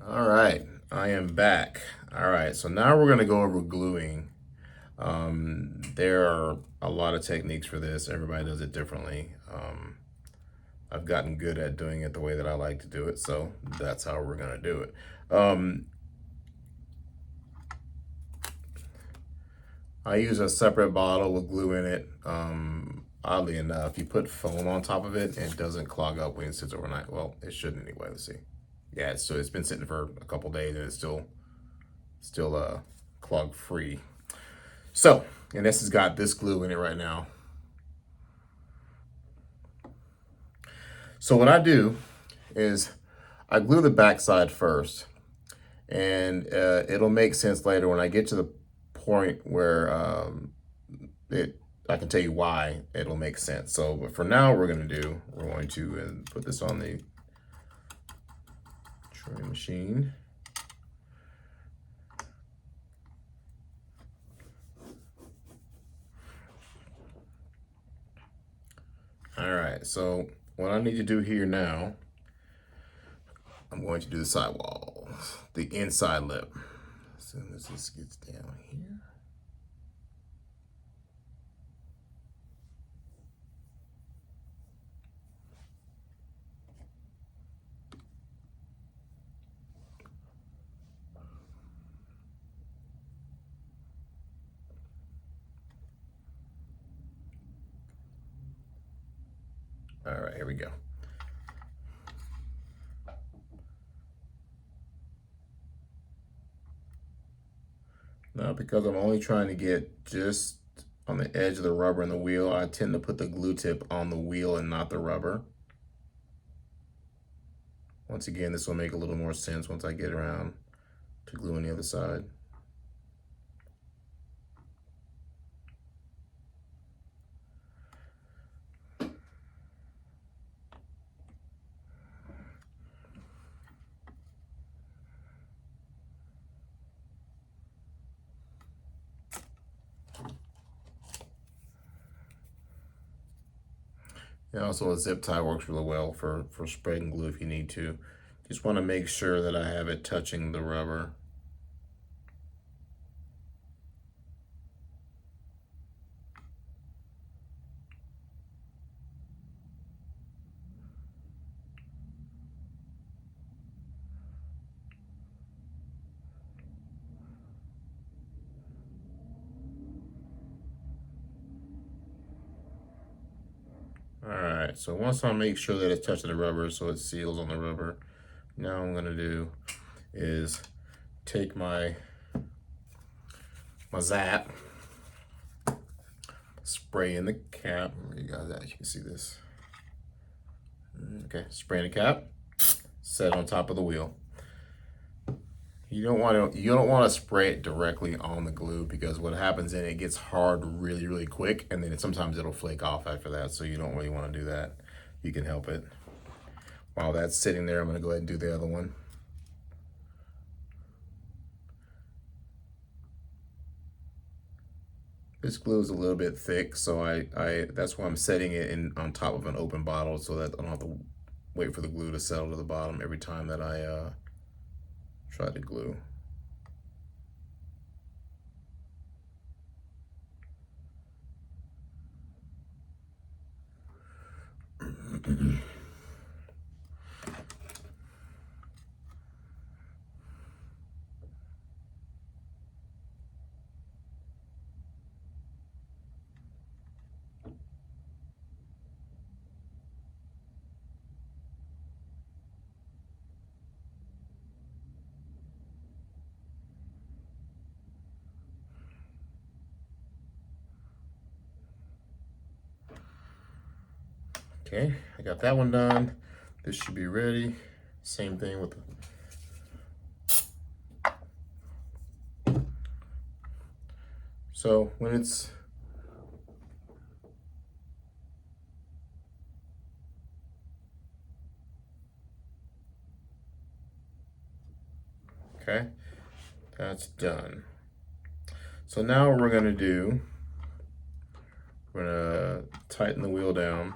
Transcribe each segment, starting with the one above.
All right, I am back. All right, so now we're going to go over gluing. There are a lot of techniques for this. Everybody does it differently. I've gotten good at doing it the way that I like to do it, so that's how we're going to do it. I use a separate bottle with glue in it. Oddly enough, you put foam on top of it and it doesn't clog up when it sits overnight. Well, it shouldn't anyway. Let's see. Yeah, it's been sitting for a couple days and it's still clog free. So, and this has got this glue in it right now. So what I do is I glue the backside first, and it'll make sense later when I get to the point where I can tell you why it'll make sense. So, but for now, we're going to put this on the tray machine. All right, so what I need to do here now, I'm going to do the sidewall, the inside lip. As soon as this gets down here. All right, here we go. Now, because I'm only trying to get just on the edge of the rubber and the wheel, I tend to put the glue tip on the wheel and not the rubber. Once again, this will make a little more sense once I get around to gluing the other side. And also a zip tie works really well for spreading glue if you need to. Just want to make sure that I have it touching the rubber. All right, so once I make sure that it's touching the rubber so it seals on the rubber, now what I'm gonna do is take my zap, spray in the cap. You got that, you can see this. Okay, spray in the cap, set on top of the wheel. You don't want to spray it directly on the glue because what happens then it gets hard really quick, and then sometimes it'll flake off after that. So you don't really want to do that. You can help it. While that's sitting there, I'm going to go ahead and do the other one. This glue is a little bit thick, so I that's why I'm setting it in on top of an open bottle so that I don't have to wait for the glue to settle to the bottom every time that I try to glue. Okay, I got that one done. This should be ready. Same thing with so when it's okay, that's done. So now what we're gonna do, we're gonna tighten the wheel down.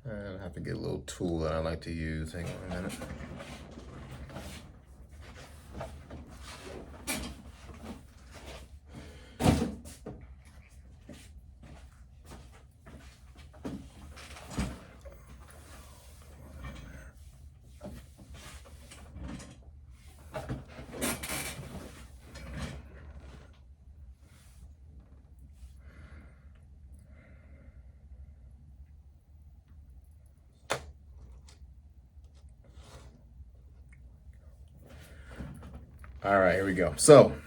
And I have to get a little tool that I like to use. Hang on a minute. All right, here we go. So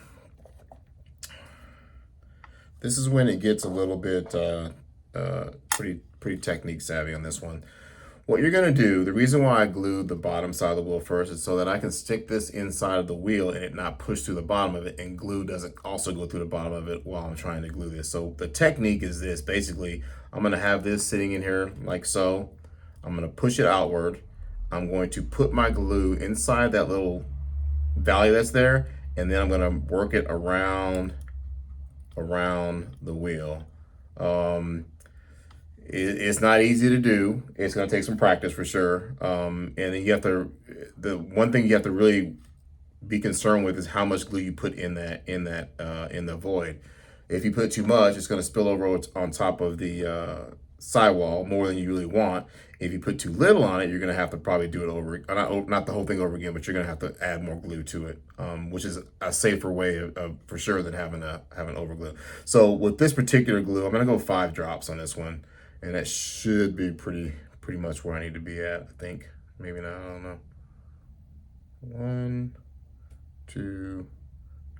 this is when it gets a little bit pretty technique savvy on this one. What you're gonna do, the reason why I glued the bottom side of the wheel first is so that I can stick this inside of the wheel and it not push through the bottom of it, and glue doesn't also go through the bottom of it while I'm trying to glue this. So the technique is this. Basically, I'm gonna have this sitting in here like so. I'm gonna push it outward. I'm going to put my glue inside that little valley that's there, and then I'm gonna work it around the wheel. It's not easy to do. It's gonna take some practice for sure. And then you have to, the one thing you have to really be concerned with is how much glue you put in the void. If you put too much, it's gonna spill over on top of the sidewall more than you really want. If you put too little on it, you're gonna have to probably do it over, not the whole thing over again, but you're gonna have to add more glue to it, which is a safer way of for sure than having over glue. So with this particular glue, I'm gonna go 5 drops on this one, and that should be pretty much where I need to be at. I think maybe not. I don't know. 1, 2,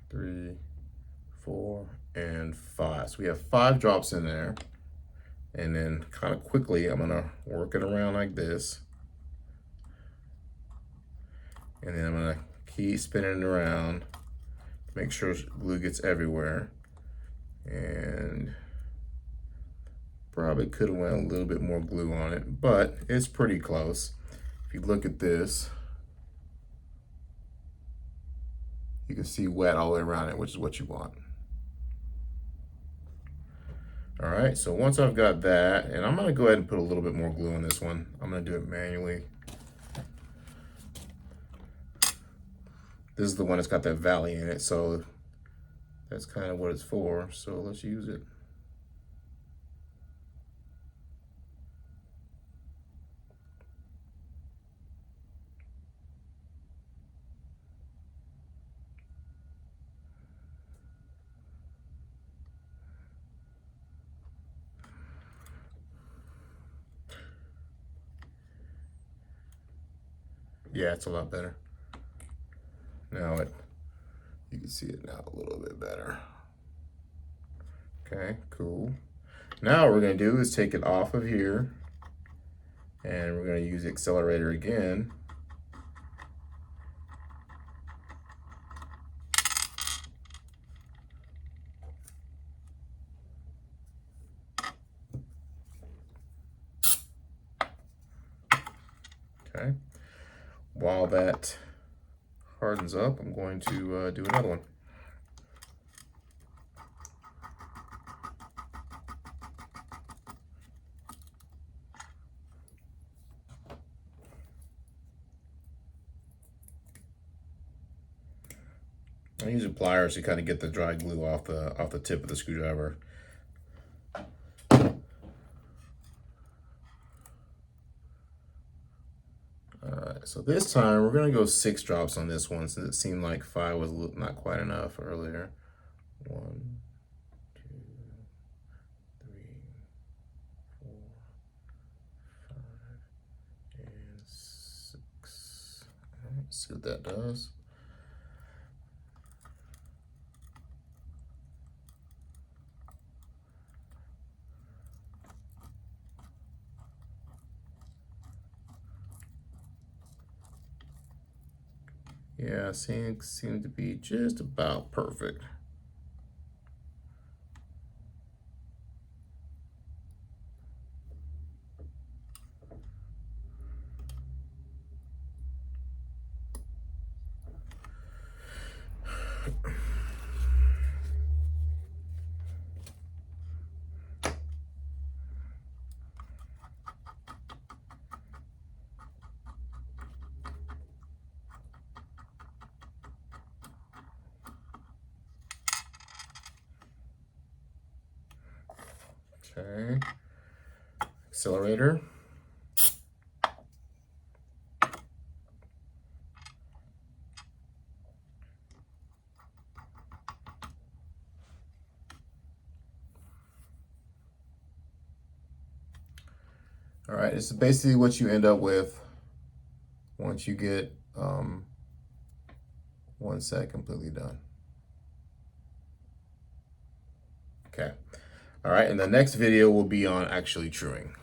3, 4, and 5. So we have 5 drops in there. And then kind of quickly, I'm gonna work it around like this. And then I'm gonna keep spinning it around, make sure glue gets everywhere. And probably could have went a little bit more glue on it, but it's pretty close. If you look at this, you can see wet all the way around it, which is what you want. All right, so once I've got that, and I'm gonna go ahead and put a little bit more glue on this one. I'm gonna do it manually. This is the one that's got that valley in it, so that's kind of what it's for. So let's use it. Yeah, it's a lot better. Now you can see it now a little bit better. Okay, cool. Now what we're gonna do is take it off of here, and we're gonna use the accelerator again. Okay. While that hardens up, I'm going to do another one. I use pliers to kind of get the dry glue off the tip of the screwdriver. Alright, so this time we're gonna go 6 drops on this one, since it seemed like 5 was not quite enough earlier. 1, 2, 3, 4, 5, and 6. Let's see what that does. Yeah, seems to be just about perfect. Okay. Accelerator. All right, this is basically what you end up with once you get one set completely done. Okay. All right, and the next video will be on actually truing.